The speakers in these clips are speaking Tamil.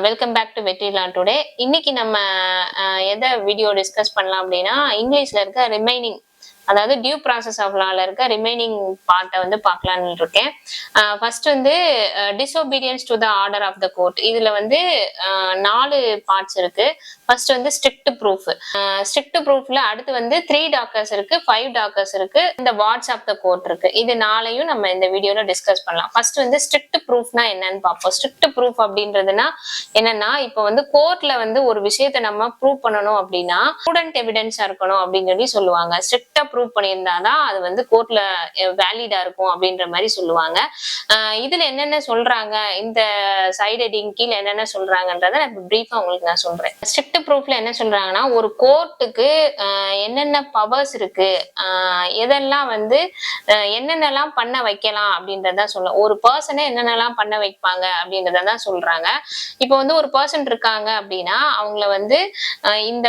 Welcome back to Vetrilan today. இன்னைக்கு நம்ம எதை வீடியோ டிஸ்கஸ் பண்ணலாம் அப்படின்னா, இங்கிலீஷ்ல இருக்க ரிமைனிங், அதாவது டியூ ப்ராசஸ் ஆஃப் லால இருக்க ரிமைனிங் பார்ட்டை வந்து பார்க்கலான்னு இருக்கேன். ஃபர்ஸ்ட் வந்து disobedience to the order of the court. இதுல வந்து 4 பார்ட்ஸ் இருக்கு. ஃபர்ஸ்ட் வந்து ஸ்ட்ரிக்ட் ப்ரூஃப். ஸ்ட்ரிக்ட் ப்ரூஃப்ல அடுத்து வந்து 3 டாக்கர்ஸ் இருக்கு, 5 டாக்கர்ஸ் இருக்கு, இந்த வார்ட்ஸ் ஆஃப் த கோர்ட் இருக்கு. இது 4ஐயும் நம்ம இந்த வீடியோல டிஸ்கஸ் பண்ணலாம். ஃபர்ஸ்ட் வந்து ஸ்ட்ரிக்ட் ப்ரூஃப்னா என்னன்னு பார்ப்போம். ஸ்ட்ரிக்ட் ப்ரூஃப் அப்படின்றதுனா என்னன்னா, இப்போ வந்து கோர்ட்ல வந்து ஒரு விஷயத்தை நம்ம ப்ரூவ் பண்ணணும் அப்படின்னா ஸ்டூடெண்ட் எவிடன்ஸா இருக்கணும் அப்படின்னு சொல்லி சொல்லுவாங்க. ஸ்ட்ரிக்டா ப்ரூவ் பண்ணியிருந்தாதான் அது வந்து கோர்ட்ல வேலிடா இருக்கும் அப்படின்ற மாதிரி சொல்லுவாங்க. இதுல என்னென்ன சொல்றாங்க, இந்த சைடு ஹெட்டிங் கீழே என்னென்ன சொல்றாங்கன்றத பிரீஃபா உங்களுக்கு நான் சொல்றேன். ஸ்ட்ரிக்ட் ப்ரூஃப்ல என்ன சொல்றாங்கன்னா, ஒரு கோர்ட்டுக்கு என்னென்ன பவர்ஸ் இருக்கு, எதெல்லாம் வந்து என்னென்னலாம் பண்ண வைக்கலாம் அப்படின்றத சொல்ல, ஒரு பர்சனை என்னென்னலாம் பண்ண வைப்பாங்க அப்படின்றதான் சொல்றாங்க. இப்போ வந்து ஒரு பர்சன் இருக்காங்க அப்படின்னா அவங்கள வந்து இந்த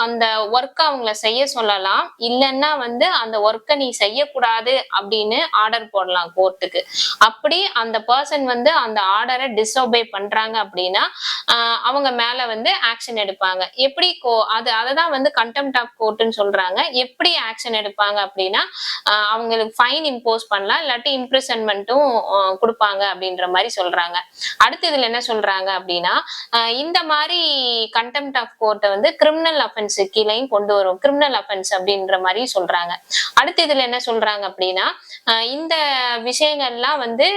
அந்த ஒர்க் அவங்கள செய்ய சொல்லலாம், இல்லைன்னா வந்து அந்த ஒர்க்கை நீ செய்யக்கூடாது அப்படின்னு ஆர்டர் போடலாம் கோர்ட்டுக்கு. அப்படி அந்த பர்சன் வந்து அந்த ஆர்டரை டிஸ்ஒபே பண்றாங்க அப்படின்னா அவங்க மேல வந்து ஆக்ஷன் எடுப்பாங்க. எப்படி அததான் வந்து கண்டெம்ட் ஆஃப் கோர்ட்னு சொல்றாங்க. எப்படி ஆக்ஷன் எடுப்பாங்க அப்படின்னா அவங்களுக்கு ஃபைன் இம்போஸ் பண்ணலாம், இல்லாட்டி இம்ப்ரிசன்மெண்ட்டும் கொடுப்பாங்க அப்படின்ற மாதிரி சொல்றாங்க. அடுத்து இதுல என்ன சொல்றாங்க அப்படின்னா, இந்த மாதிரி கண்டெம்ட் ஆஃப் கோர்ட்டை வந்து கிரிமினல் அஃபென்ஸ் கீழையும் கொண்டு வரும். கிரிமினல் அஃபென்ஸ் அப்படின்ற மாதிரி சொல்றாங்க. அடுத்து இதுல என்ன சொல்றாங்க அப்படின்னா, இந்த விஷயங்கள்லாம் வந்து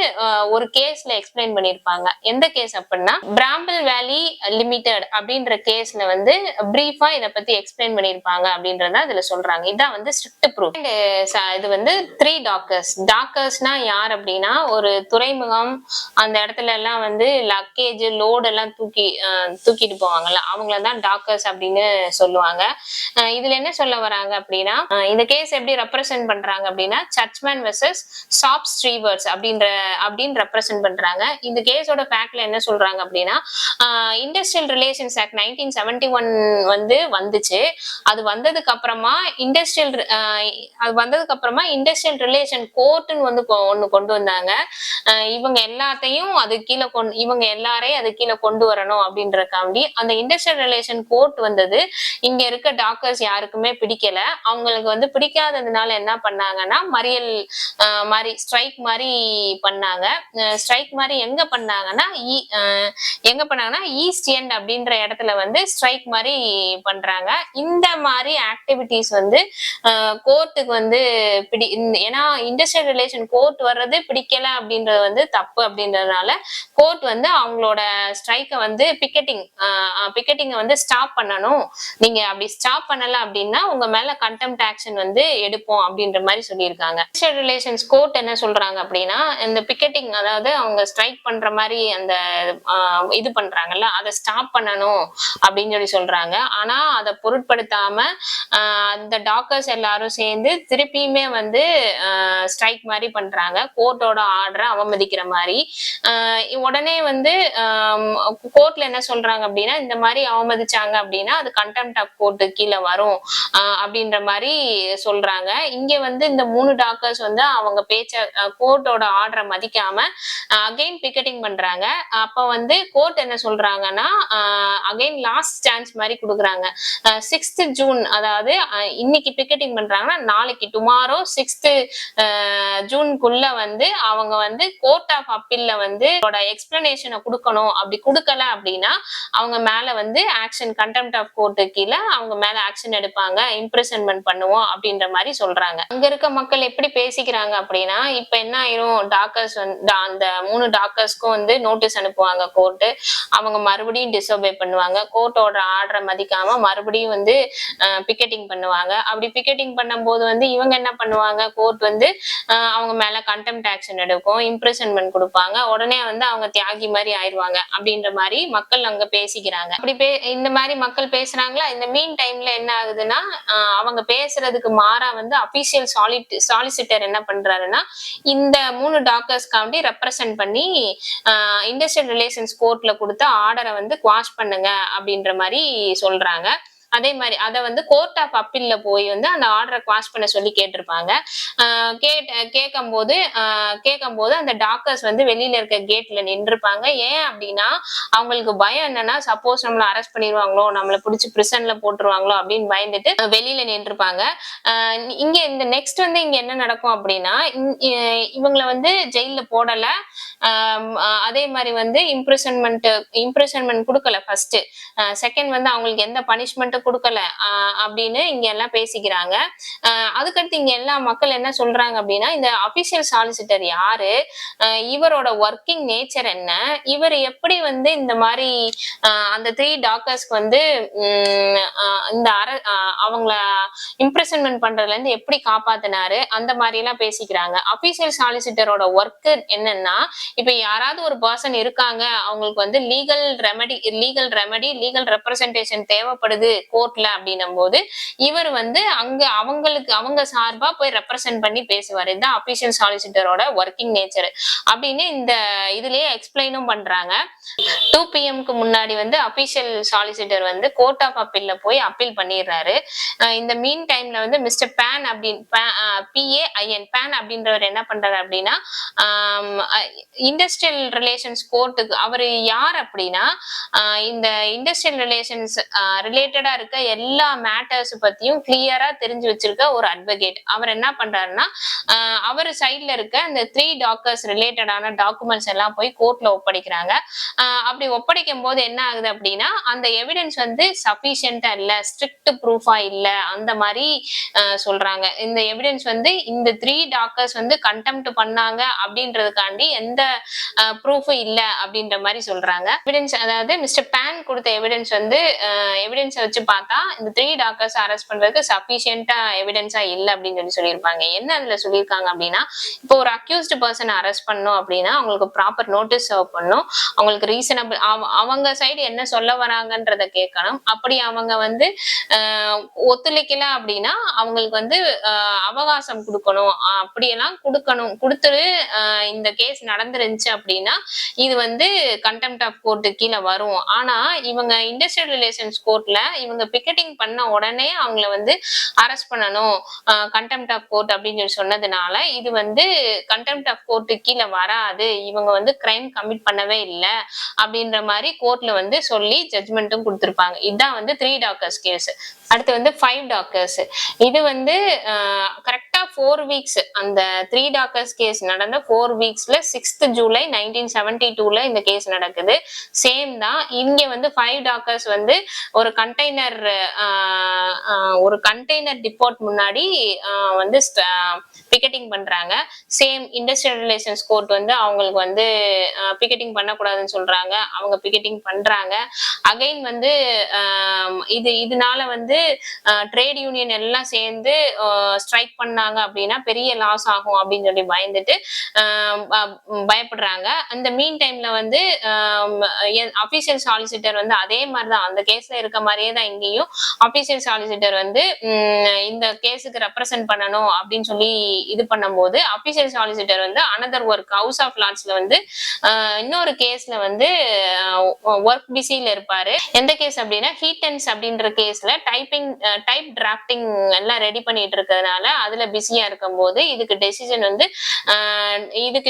ஒரு கேஸ்ல எக்ஸ்பிளைன் பண்ணிருப்பாங்க. எந்த கேஸ் அப்படின்னா, பிராம்பிள் வேலி லிமிடெட் அப்படின்ற கேஸ்ல வந்து பிரீஃபா இத பத்தி எக்ஸ்பிளைன் பண்ணிருப்பாங்க அப்படின்றத இதுல சொல்றாங்க. இதான் வந்து ஸ்ட்ரிக்ட் ப்ரூஃப். இது வந்து 3 டாக்கர்ஸ். டாக்கர்ஸ்னா யார் அப்படின்னா, ஒரு துறைமுகம் அந்த இடத்துல எல்லாம் வந்து லக்கேஜ் லோடு எல்லாம் தூக்கிட்டு போவாங்கல்ல, அவங்களதான் டாக்கர்ஸ் அப்படின்னு சொல்லுவாங்க. இதுல என்ன சொல்ல வராங்க அப்படின்னா, இந்த கேஸ் எப்படி ரெப்ரசென்ட் பண்றாங்க அப்படின்னா, சர்ச்மேன் வெர்சஸ் ஷாப் ஸ்ட்ரீவர்ஸ் அப்படின்னு ரெப்ரசென்ட் பண்றாங்க. இந்த கேஸோட ஃபேக்ட்ல என்ன சொல்றாங்க அப்படின்னா, இண்டஸ்ட்ரியல் ரிலேஷன்ஸ் ஆக்ட் 1971 வந்து வந்துச்சு. அது வந்ததுக்கு அப்புறமா இண்டஸ்ட்ரியல் ரிலேஷன் கோர்ட்னு வந்து ஒண்ணு கொண்டு வந்தாங்க. இவங்க எல்லாத்தையும் இவங்க எல்லாரையும் அது கீழே கொண்டு வரணும் அப்படின்றக்காண்டி அந்த இண்டஸ்ட்ரியல் ரிலேஷன் கோர்ட் வந்தது. இங்க இருக்க டாக்டர்ஸ் யாருக்குமே பிடிக்கல. அவங்களுக்கு வந்து பிடிக்காததுனால என்ன பண்ணாங்கன்னா, மறியல் மாதிரி ஸ்ட்ரைக் மாதிரி பண்ணாங்க. ஸ்ட்ரைக் மாதிரி எங்க பண்ணாங்கன்னா ஈஸ்ட் எண்ட் அப்படின்ற இடத்துல வந்து ஸ்ட்ரைக் மாதிரி பண்றாங்க. இந்த மாதிரி ஆக்டிவிட்டிஸ் வந்து கோர்ட்டுக்கு வந்து ஏன்னா இண்டஸ்ட்ரியல் ரிலேஷன் கோர்ட் வர்றது பிடிக்கல அப்படின்றது வந்து தப்பு அப்படின்றதுனால கோர்ட் வந்து அவங்களோட ஸ்ட்ரைக்கை வந்து பிக்கெட்டிங்கை வந்து ஸ்டாப் பண்ணணும். நீங்க அப்படி ஸ்டாப் பண்ணல அப்படின்னா உங்க மேல கண்டெம்ட் ஆக்ஷன் வந்து எடுப்போம் அப்படின்ற மாதிரி சொல்லியிருக்காங்க. இண்டஸ்ட்ரியல் ரிலேஷன்ஸ் கோர்ட் என்ன சொல்றாங்க அப்படின்னா, இந்த பிக்கெட்டிங், அதாவது அவங்க ஸ்ட்ரைக் பண்ற மாதிரி அந்த இது பண்றாங்கல்ல, அதை ஸ்டாப் பண்ணணும் அப்படின்னு சொல்லி சொல்றாங்க. ஆனா அதை பொருட்படுத்தாம அந்த டாக்டர்ஸ் எல்லாரும் சேர்ந்து திருப்பியுமே வந்து ஸ்ட்ரைக் மாதிரி பண்றாங்க, கோர்ட்டோட ஆர்டரை அவமதிக்கிற மாதிரி. உடனே வந்து கோர்ட்ல என்ன சொல்றாங்க அப்படின்னா, இந்த மாதிரி அவமதிச்சாங்க அப்படின்னா அது கண்டெம்ட் ஆஃப் கோர்ட் கீழே வரும் அப்படின்ற மாதிரி சொல்றாங்க. இங்க வந்து இந்த 3 டாக்டர்ஸ் வந்து அவங்க கோர்ட்டோட ஆர்டரை மதிக்காம அகைன் பிக்கெட்டிங் பண்றாங்க. அப்ப வந்து கோர்ட் என்ன சொல்றாங்கன்னா, அகைன் லாஸ்ட் சான்ஸ் மாதிரி கொடுக்குறாங்க. 6th ஜூன், அதாவது இன்னைக்கு பிக்கெட்டிங் பண்றாங்கன்னா நாளைக்கு டுமாரோ 6th ஜூனுக்குள்ள வந்து அவங்க வந்து கோர்ட் ஆஃப் அப்பீல்ல வந்து எக்ஸ்பிளனேஷனை கொடுக்கணும். அப்படி கொடுக்கல அப்படின்னா அவங்க மேல வந்து ஆக்ஷன், கண்டெம்ட் ஆஃப் கோர்ட் கீழே அவங்க மேல ஆக்ஷன் எடுப்பாங்க, இம்ப்ரிசன்மென்ட் பண்ணுவோம் அப்படின்ற மாதிரி சொல்றாங்க. அங்க இருக்க மக்கள் எப்படி பேசிக்கிறாங்க அப்படின்னா, இப்ப என்ன ஆயிரும், டாக்டர்ஸ் வந்து அந்த 3 டாக்டர்ஸ்க்கும் வந்து நோட்டீஸ் அனுப்புவாங்க கோர்ட். அவங்க மறுபடியும் டிஸ்ஒபே பண்ணுவாங்க, கோர்ட்டோட ஆர்டரை மதிக்காம மறுபடியும் வந்து பிக்கெட்டிங் பண்ணுவாங்க. அப்படி பிக்கெட்டிங் பண்ணும்போது வந்து இவங்க என்ன பண்ணுவாங்க, கோர்ட் வந்து அவங்க மேல கண்டெம்ட் ஆக்ஷன் எடுக்கும், இம்ப்ரிசன்மென்ட் கொடுப்பாங்க. உடனே வந்து அவங்க தியாகி மாதிரி ஆயிடுவாங்க அப்படின்ற மாதிரி மக்கள் அங்க பேசிக்கிறாங்க. அப்படி இந்த மாதிரி மக்கள் பேசுறாங்களா. இந்த மீன் டைம்ல என்ன ஆகுதுன்னா, அவங்க பேசுறதுக்கு மாறா வந்து அபிஷியல் சாலிசிட்டர் என்ன பண்றாருன்னா, இந்த 3 டாக்டர்ஸ்காண்டி ரெப்ரசென்ட் பண்ணி இண்டஸ்ட்ரியல் ரிலேஷன்ஸ் கோர்ட்ல கொடுத்த ஆர்டரை வந்து குவாஷ் பண்ணுங்க அப்படின்ற மாதிரி சொல்றாங்க. அதே மாதிரி அதை வந்து கோர்ட் ஆஃப் அப்பீல்ல போய் வந்து அந்த ஆர்டரை குவாஷ் பண்ண சொல்லி கேட்டிருப்பாங்க. கேட்கும்போது அந்த டாக்டர்ஸ் வந்து வெளியில இருக்க கேட்ல நின்றுப்பாங்க. ஏன் அப்படின்னா அவங்களுக்கு பயம் என்னன்னா சப்போஸ் நம்மள அரெஸ்ட் பண்ணிடுவாங்களோ, நம்மள பிடிச்சி பிரிசன்ல போட்டுருவாங்களோ அப்படின்னு பயந்துட்டு வெளியில நின்றுப்பாங்க. இங்க இந்த நெக்ஸ்ட் வந்து இங்க என்ன நடக்கும் அப்படின்னா இவங்களை வந்து ஜெயில போடல. அதே மாதிரி வந்து இம்ப்ரிசன்மெண்ட் கொடுக்கல ஃபர்ஸ்ட். செகண்ட் வந்து அவங்களுக்கு எந்த பனிஷ்மெண்ட்டும் கொடுக்கல அப்படின்னு இங்க எல்லாம் பேசிக்கிறாங்க. அதுக்கடுத்து இங்க எல்லா மக்கள் என்ன சொல்றாங்க அப்படின்னா இந்த அபிஷியல் சாலிசிட்டர் யாரு, இவரோட ஒர்க்கிங் நேச்சர் என்ன, இவர் எப்படி வந்து இந்த மாதிரி அந்த 3 டாக்டர்ஸ்க்கு வந்து இந்த அவங்கள இம்ப்ரெசன்மெண்ட் பண்றதுல இருந்து எப்படி காப்பாத்தினாரு அந்த மாதிரி எல்லாம் பேசிக்கிறாங்க. அபிஷியல் சாலிசிட்டரோட ஒர்க் என்னன்னா இப்ப யாராவது ஒரு பர்சன் இருக்காங்க, அவங்களுக்கு வந்து லீகல் லீகல் ரெப்ரசன்டேஷன் தேவைப்படுது கோர்ட்ல அப்படின்னும் போது இவர் வந்து அவங்க சார்பா போய் ரெப்ரசென்ட் பண்ணி பேசுவாரு. இதுதான் அபிஷியல் சாலிசிட்டரோட ஒர்க்கிங் நேச்சர் அப்படின்னு இந்த இதுலயே எக்ஸ்பிளைனும் பண்றாங்க. 2 PM முன்னாடி வந்து அபிஷியல் சாலிசிட்டர் வந்து கோர்ட் ஆஃப் அப்பீல்ல போய் அப்பீல் பண்ணிடுறாரு. இந்த மீன் டைம்ல வந்து மிஸ்டர் பேன் பேன் அப்படின்றவர் என்ன பண்றாரு அப்படின்னா இண்டஸ்ட்ரியல் ரிலேஷன்ஸ் கோர்ட்டுக்கு அவர் யார் அப்படின்னா இந்த இண்டஸ்ட்ரியல் ரிலேஷன்ஸ் ரிலேட்டடா இருக்க எல்லா மேட்டர்ஸ் பத்தியும் கிளியரா தெரிஞ்சு வச்சிருக்க ஒரு அட்வொகேட். அவர் என்ன பண்றாருன்னா அவர் சைட்ல இருக்க அந்த 3 டாக்டர்ஸ் ரிலேட்டடான டாக்குமெண்ட்ஸ் எல்லாம் போய் கோர்ட்ல ஒப்படைக்கிறாங்க. அப்படி ஒப்படைக்கும் போது என்ன ஆகுது அப்படின்னா அந்த எவிடன்ஸ் வந்து சஃபிஷியன்டா இல்ல, ஸ்ட்ரிக்ட் ப்ரூஃபா இல்ல அந்த மாதிரி சொல்றாங்க. இந்த எவிடன்ஸ் வந்து இந்த 3 டாக்டர்ஸ் வந்து கண்டெம்ட் பண்ணாங்க அப்படின்றதுக்காண்டி எந்த ப்ரூஃபும் இல்ல அப்படின்ற மாதிரி சொல்றாங்க. எவிடன்ஸ் அதாவது மிஸ்டர் பேன் கொடுத்த எவிடன்ஸ் வந்து எவிடன்ஸை வச்சு பார்த்தா இந்த 3 டாக்டர்ஸ் அரெஸ்ட் பண்றதுக்கு சஃபிஷியன்டா எவிடன்ஸா இல்ல அப்படின்னு சொல்லியிருப்பாங்க. என்ன அதுல சொல்லியிருக்காங்க அப்படின்னா இப்போ ஒரு அக்யூஸ்டு பர்சன் அரெஸ்ட் பண்ணும் அப்படின்னா அவங்களுக்கு ப்ராப்பர் நோட்டீஸ் சர்வ் பண்ணும், அவங்களுக்கு ரீசனபிள் அவங்க சைடு என்ன சொல்ல வராங்கன்றத கேட்கணும். அப்படி அவங்க வந்து ஒத்துழைக்கல அப்படின்னா அவங்களுக்கு வந்து அவகாசம் கொடுக்கணும், அப்படியெல்லாம் கொடுத்துட்டு இந்த கேஸ் நடந்துருந்துச்சு அப்படின்னா இது வந்து கண்டெம்ட் ஆஃப் கோர்ட்டு கீழே வரும். ஆனா இவங்க இண்டஸ்ட்ரியல் ரிலேஷன்ஸ் கோர்ட்ல இவங்க பிக்கெட்டிங் பண்ண உடனே அவங்கள வந்து அரெஸ்ட் பண்ணணும் கண்டெம்ட் ஆஃப் கோர்ட் அப்படின்னு சொல்லி சொன்னதுனால இது வந்து கண்டெம்ட் ஆஃப் கோர்ட்டு கீழே வராது, இவங்க வந்து கிரைம் கமிட் பண்ணவே இல்லை அப்படின்ற மாதிரி கோர்ட்ல வந்து சொல்லி ஜட்ஜ்மெண்ட்டும் கொடுத்திருப்பாங்க. இதுதான் வந்து 3 டாக்டர்ஸ் கேஸ். அடுத்து வந்து 5 டாக்டர்ஸ். இது வந்து கரெக்டா 4 வீக்ஸ் அந்த 3 டாக்டர்ஸ் கேஸ் நடந்த 4 வீக்ஸ்ல 6th ஜூலை 1972ல இந்த கேஸ் நடக்குது. சேம் தான் இங்க வந்து 5 டாக்டர்ஸ் வந்து ஒரு கண்டெய்னர் டிப்போர்ட் முன்னாடி வந்து பிக்கெட்டிங் பண்றாங்க. சேம் இண்டஸ்ட்ரியல் ரிலேஷன்ஸ் கோர்ட் வந்து அவங்களுக்கு வந்து பிக்கெட்டிங் பண்ணக்கூடாதுன்னு சொல்றாங்க, அவங்க பிக்கெட்டிங் பண்றாங்க. அகைன் வந்து இதனால வந்து ட்ரேட் யூனியன் எல்லாம் சேர்ந்து ஸ்ட்ரைக் பண்ணாங்க அப்படின்னா பெரிய லாஸ் ஆகும் அப்படின்னு சொல்லி பயப்படுறாங்க. அந்த மீன் டைம்ல வந்து அபிஷியல் சாலிசிட்டர் வந்து அதே மாதிரிதான் அந்த கேஸ்ல இருக்க மாதிரியே தான் இங்கேயும் அபிஷியல் சாலிசிட்டர் வந்து இந்த கேஸுக்கு ரெப்ரசென்ட் பண்ணணும் அப்படின்னு சொல்லி இது பண்ணும்போது அபிஷியல் சாலிசிட்டர் வந்து அனதர் ஒர்க் ஹவுஸ் ஆஃப் லார்ட்ஸ்ல வந்து இன்னொரு கேஸ்ல வந்து ஒர்க் பிஸில இருப்பாரு. எந்த கேஸ் அப்படின்னா ஹீட்டன்ஸ் அப்படின்ற கேஸ்ல டைப் டிராஃப்டிங் எல்லாம் ரெடி பண்ணிட்டு இருக்கிறதுனால அதுல பிஸியா இருக்கும் போது இதுக்கு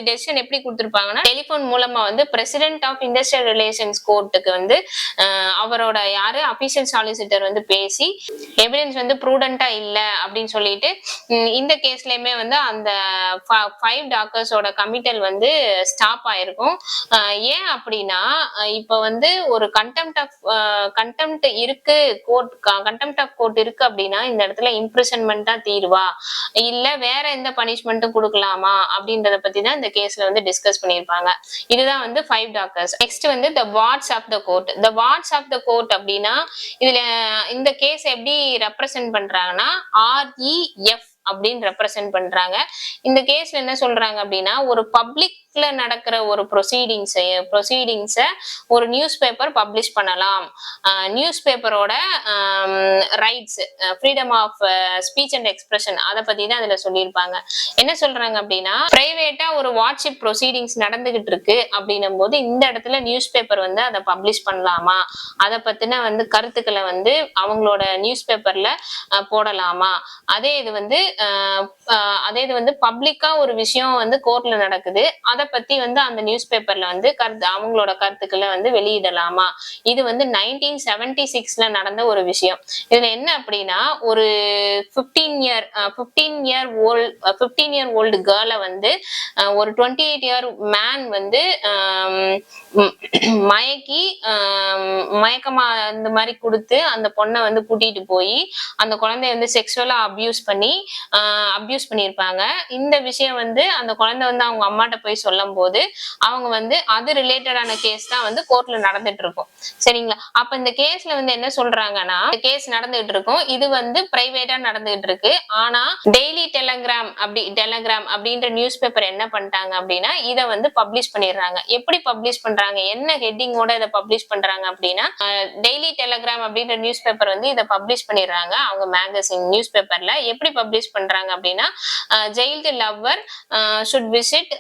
டெசிஷன் எப்படி கொடுத்திருப்பாங்கன்னா டெலிபோன் மூலமா வந்து பிரசிடென்ட் ஆஃப் இண்டஸ்ட்ரியல் ரிலேஷன்ஸ் கோர்ட்டுக்கு வந்து அவரோட யாரு அபிஷியல் சாலிசிட்டர் வந்து பேசி எவிடன்ஸ் வந்து ப்ரூடென்ட்டா இல்ல அப்படின்னு சொல்லிட்டு இந்த கேஸ்லயுமே வந்து அந்த 5 டாக்டர்ஸோட கமிட்டல் வந்து ஸ்டாப் ஆயிருக்கும். ஏன் அப்படின்னா இப்ப வந்து ஒரு கண்டெம்ட் இருக்கு கண்டெம்ட் ஆஃப் கோர்ட் இருக்கு அப்படின்னா இந்த இடத்துல இம்ப்ரிசன்மெண்டா தீர்வா இல்ல வேற எந்த பனிஷ்மெண்ட்டும் கொடுக்கலாமா அப்படின்றத பத்தி தான் இந்த கேஸ்ல வந்து டிஸ்கஸ் பண்ணிருப்பாங்க. இதுதான் வந்து 5 டாக்டர்ஸ். நெக்ஸ்ட் வந்து the wards of the court. The wards of the court அப்படின்னா இதுல இந்த கேஸ் எப்படி ரெப்ரசென்ட் பண்றாங்கன்னா REF அப்படின்னு ரெப்ரசென்ட் பண்றாங்க. இந்த கேஸ்ல என்ன சொல்றாங்க அப்படின்னா ஒரு பப்ளிக் டெஸ்க்ல நடக்கிற ஒரு ப்ரொசீடிங்ஸ ஒரு நியூஸ் பேப்பர் பப்ளிஷ் பண்ணலாம். நியூஸ் பேப்பரோட rights, freedom of speech and expression அதை பத்தி தான் அதுல சொல்லியிருப்பாங்க. என்ன சொல்றாங்க அப்படின்னா, பிரைவேட்டா ஒரு வாட்ஸ்அப் ப்ரொசீடிங்ஸ் நடந்துகிட்டு இருக்கு அப்படின்னும் போது இந்த இடத்துல நியூஸ் பேப்பர் வந்து அதை பப்ளிஷ் பண்ணலாமா, அதை பத்தின வந்து கருத்துக்களை வந்து அவங்களோட நியூஸ் பேப்பர்ல போடலாமா, அதே இது வந்து பப்ளிக்கா ஒரு விஷயம் வந்து கோர்ட்ல நடக்குது, அதை பத்தி வந்து அந்த நியூஸ் பேப்பர்ல வந்து அவங்களோட கருத்துக்களை வந்து வெளியிடலாமா. இது வந்து 1976ல நடந்த ஒரு விஷயம். இதுல என்ன அப்படின்னா, ஒரு 15 இயர் ஓல்டு கேர்ள வந்து ஒரு 28 இயர் மேன் வந்து மயக்கி மயக்கமா இந்த மாதிரி கொடுத்து அந்த பொண்ணை வந்து கூட்டிட்டு போய் அந்த குழந்தைய வந்து செக்ஷுவலா அபியூஸ் பண்ணியிருப்பாங்க. இந்த விஷயம் வந்து அந்த குழந்தை வந்து அவங்க அம்மாட்ட போய் சொல்லும் போது அவங்க வந்து அது ரிலேட்டடான கேஸ் தான் வந்து கோர்ட்ல நடந்துட்டு இருக்கும். சரிங்களா? அப்ப இந்த கேஸ்ல வந்து என்ன சொல்றாங்கன்னா, கேஸ் நடந்துகிட்டு இருக்கும், இது வந்து பிரைவேட்டா நடந்துகிட்டு இருக்கு. ஆனா டெய்லி டெலகிராம் அப்படின்ற நியூஸ் பேப்பர் என்ன பண்ணிட்டாங்க அப்படின்னா, இதை வந்து பப்ளிஷ் பண்ணிடுறாங்க. எப்படி பப்ளிஷ் பண்றாங்க, என்ன ஹெட்டிங்கோட இதை பப்ளிஷ் பண்றாங்க அப்படின்னா, டெய்லி டெலகிராம் அப்படின்ற நியூஸ் பேப்பர் வந்து இதை பப்ளிஷ் பண்ணிடுறாங்க. அவங்க மேகசின் நியூஸ் பேப்பர்ல எப்படி பப்ளிஷ் பண்றாங்க அப்படின்னா, jailed lover should visit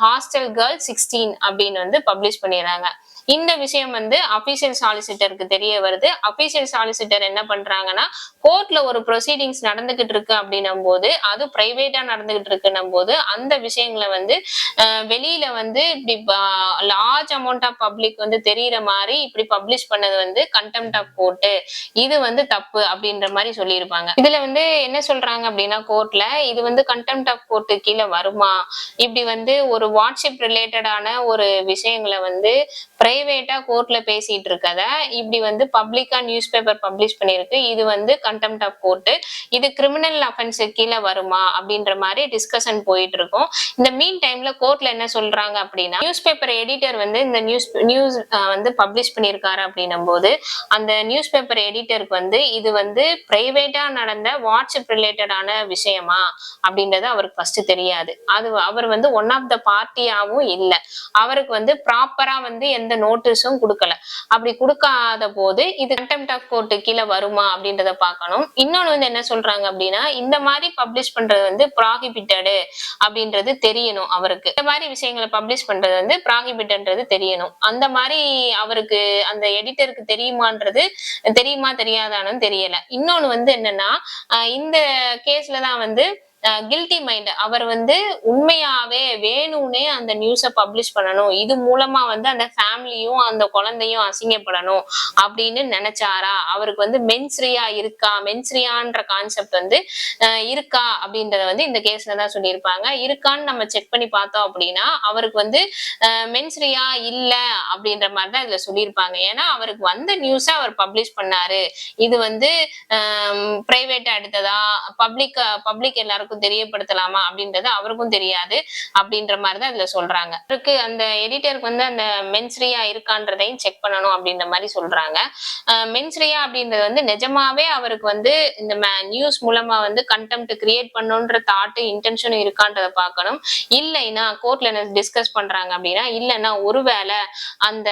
hostel girl 16 அப்படின்னு வந்து பப்ளிஷ் பண்ணிடுறாங்க. இந்த விஷயம் வந்து அபிஷியல் சாலிசிட்டருக்கு தெரிய வருது. அபிஷியல் சாலிசிட்டர் என்ன பண்றாங்கன்னா, கோர்ட்ல ஒரு ப்ரொசீடிங்ஸ் நடந்துகிட்டு இருக்கு அப்படின்னும் போது, அது பிரைவேட்டா நடந்துகிட்டு இருக்குன்னும் போது அந்த விஷயங்களை வந்து வெளியில வந்து இப்படி லார்ஜ் அமௌண்ட் ஆஃப் பப்ளிக் வந்து தெரியற மாதிரி இப்படி பப்ளிஷ் பண்ணது வந்து கண்டெம்ட் ஆஃப் கோர்ட், இது வந்து தப்பு அப்படின்ற மாதிரி சொல்லியிருப்பாங்க. இதுல வந்து என்ன சொல்றாங்க அப்படின்னா, கோர்ட்ல இது வந்து கண்டெம்ட் ஆஃப் கோர்ட் கீழே வருமா, இப்படி வந்து ஒரு வாட்ஸ்அப் ரிலேட்டடான ஒரு விஷயங்களை வந்து பிரைவேட்டா கோர்ட்ல பேசிட்டு இருக்கத இப்படி வந்து பப்ளிக்கா நியூஸ் பேப்பர் பப்ளிஷ் பண்ணிருக்கு, இது வந்து கண்டெம்ட் ஆஃப் கோர்ட், இது கிரிமினல் அஃபென்ஸ் கீழே வருமா அப்படின்ற மாதிரி டிஸ்கஷன் போயிட்டு இருக்கும். இந்த மீன் டைம்ல கோர்ட்ல என்ன சொல்றாங்க அப்படின்னா, நியூஸ் பேப்பர் எடிட்டர் வந்து இந்த நியூஸ் வந்து பப்ளிஷ் பண்ணியிருக்காரு அப்படின்னும் போது அந்த நியூஸ் பேப்பர் எடிட்டருக்கு வந்து இது வந்து பிரைவேட்டா நடந்த வாட்ஸ்அப் ரிலேட்டடான விஷயமா அப்படின்றது அவருக்கு ஃபர்ஸ்ட் தெரியாது. அவர் வந்து ஒன் ஆஃப் த பார்ட்டியாவும் இல்ல, அவருக்கு வந்து ப்ராப்பரா வந்து எந்த நோட்டீஸும் கொடுக்கல. அப்படி கொடுக்காத போது இது கண்டெம்ட் ஆஃப் கோர்ட் கீழே வருமா அப்படின்றத பார்க்கணும். இன்னொன்னு வந்து என்ன சொல்றாங்க அப்படின்னா, இந்த மாதிரி பப்ளிஷ் பண்றது வந்து ப்ராஹிபிட்டடு அப்படின்றது தெரியணும் அவருக்கு. இந்த மாதிரி விஷயங்களை பப்ளிஷ் பண்றது வந்து ப்ராஹிபிட்டன்றது தெரியணும். அந்த மாதிரி அவருக்கு அந்த எடிட்டருக்கு தெரியுமா தெரியாதான்னு தெரியல. இன்னொன்னு வந்து என்னன்னா, இந்த கேஸ்ல தான் வந்து கில்ட்டி மைண்ட், அவர் வந்து உண்மையாவே வேணும்னே அந்த நியூஸை பப்ளிஷ் பண்ணணும், இது மூலமா வந்து அந்த ஃபேமிலியும் அந்த குழந்தையும் அசிங்கப்படணும் அப்படின்னு நினைச்சாரா, அவருக்கு வந்து மென்ஸ்ரியான்ற கான்செப்ட் வந்து இருக்கா அப்படின்றத வந்து இந்த கேஸ்ல தான் சொல்லியிருப்பாங்க. இருக்கான்னு நம்ம செக் பண்ணி பார்த்தோம் அப்படின்னா அவருக்கு வந்து மென்ஸ்ரியா இல்ல அப்படின்ற மாதிரி தான் இதுல சொல்லியிருப்பாங்க. ஏன்னா அவருக்கு வந்த நியூஸை அவர் பப்ளிஷ் பண்ணாரு, இது வந்து பிரைவேட்டா எடுத்ததா பப்ளிக் எல்லாருக்கும் தெரியப்படுத்தலாமா அப்படின்றது அவருக்கும் தெரியாது அப்படின்ற மாதிரி தான் இதுல சொல்றாங்க. அவருக்கு அந்த எடிட்டருக்கு வந்து அந்த மென்ஸ்ரியா இருக்கான்றதையும் செக் பண்ணணும் அப்படின்ற மாதிரி சொல்றாங்க. மென்ஸ்ரியா அப்படின்றது வந்து நிஜமாவே அவருக்கு வந்து இந்த நியூஸ் மூலமா வந்து கண்டெம்ட் கிரியேட் பண்ணணுன்ற தாட் இன்டென்ஷன் இருக்கான்றத பார்க்கணும். இல்லைன்னா கோர்ட்ல என்ன டிஸ்கஸ் பண்றாங்க அப்படின்னா, இல்லைன்னா ஒருவேளை அந்த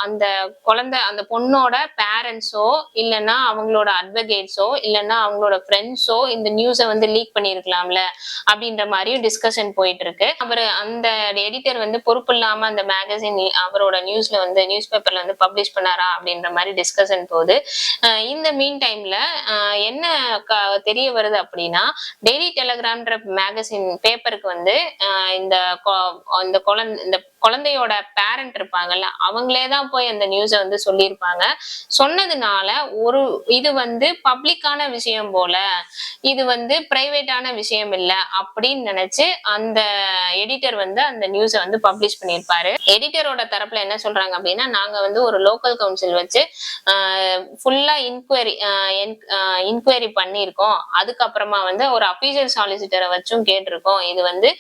அந்த குழந்தை அந்த பொண்ணோட பேரண்ட்ஸோ இல்லைன்னா அவங்களோட அட்வொகேட்ஸோ இல்லைன்னா அவங்களோட ஃப்ரெண்ட்ஸோ இந்த நியூஸை வந்து லீக் பண்ணிருக்கலாம்ல அப்படின்ற மாதிரியும் டிஸ்கஷன் போயிட்டு இருக்கு. அவர் அந்த எடிட்டர் வந்து பொறுப்பு இல்லாம அந்த மேகசின் அவரோட நியூஸ் பேப்பர்ல வந்து பப்ளிஷ் பண்ணாரா அப்படின்ற மாதிரி டிஸ்கஷன் போகுது. இந்த மீன் டைம்ல என்ன தெரிய வருது அப்படின்னா, டெய்லி டெலகிராம்ன்ற மேகசின் பேப்பருக்கு வந்து இந்த குழந்தையோட பேரண்ட் இருப்பாங்கல்ல, அவங்களே தான் போய் அந்த நியூஸை வந்து சொல்லியிருப்பாங்க. சொன்னதுனால இது வந்து பப்ளிக்கான விஷயம் போல, இது வந்து பிரைவேட்டான விஷயம் இல்ல அப்படின்னு நினைச்சு அந்த எடிட்டர் வந்து அந்த நியூஸை வந்து பப்ளிஷ் பண்ணியிருப்பாரு. எடிட்டரோட தரப்புல என்ன சொல்றாங்க அப்படின்னா, நாங்க வந்து ஒரு லோக்கல் கவுன்சில் வச்சு ஃபுல்லா இன்குவரி பண்ணியிருக்கோம், அதுக்கப்புறமா வந்து ஒரு அபிஷியல் சாலிசிட்டரை வச்சும் கேட்டிருக்கோம், இது வந்து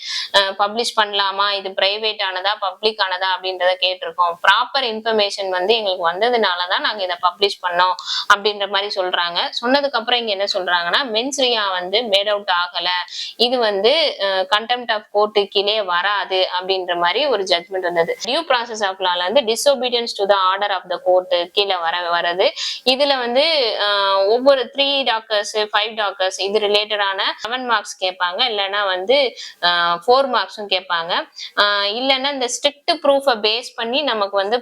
பப்ளிஷ் பண்ணலாமா, இது பிரைவேட் ஆனதா பப்ளிக் ஆனதா அப்படின்றத கேட்டிருக்கோம். ப்ராப்பர் இன்ஃபர்மேஷன் வந்து எங்களுக்கு வந்ததுனாலதான் நாங்க இதை பப்ளிஷ் பண்ணோம் அப்படின்ற மாதிரி சொல்றாங்க. சொன்னதுக்கு அப்புறம் இங்க என்ன சொல்றாங்கன்னா, மென்ஸ்ரியா வந்து மேட் அவுட் ஆகல, இது வந்து கண்டெம்ட் ஆஃப் கோர்ட்டு கீழே வராது அப்படின்ற மாதிரி ஒரு ஜட்மெண்ட் வந்தது. டியூ ப்ராசஸ் ஆஃப் லால வந்து disobedience to the order of the court கீழே வருது. இதுல வந்து ஒவ்வொரு 3 டாக்கர்ஸ் 5 டாக்கர்ஸ் இது ரிலேட்டடான 7 மார்க்ஸ் கேட்பாங்க, இல்லைன்னா வந்து 4 மார்க்ஸும் கேட்பாங்க. இல்லைன்னா இந்த ஸ்ட்ரிக்ட் ப்ரூஃபை பேஸ் பண்ணி நமக்கு வந்து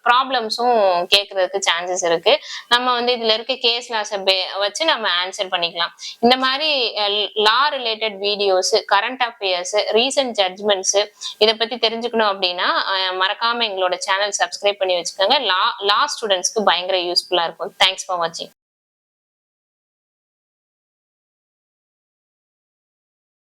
ப்ராப்ளம்ஸும் கேட்கறதுக்கு சான்சஸ் இருக்கு. நம்ம வந்து இதுல இருக்க கேஸ் லாஸை வச்சு நம்ம ஆன்சர் பண்ணிக்கலாம். இந்த மாதிரி law related videos, current affairs, recent judgments இதை பத்தி தெரிஞ்சுக்கணும் அப்படின்னா மறக்காம எங்களோட சேனல் சப்ஸ்கிரைப் பண்ணி வச்சுக்கோங்க. லா ஸ்டூடெண்ட்ஸ்க்கு பயங்கர யூஸ்ஃபுல்லா இருக்கும். தேங்க்ஸ் ஃபார் வாட்சிங்.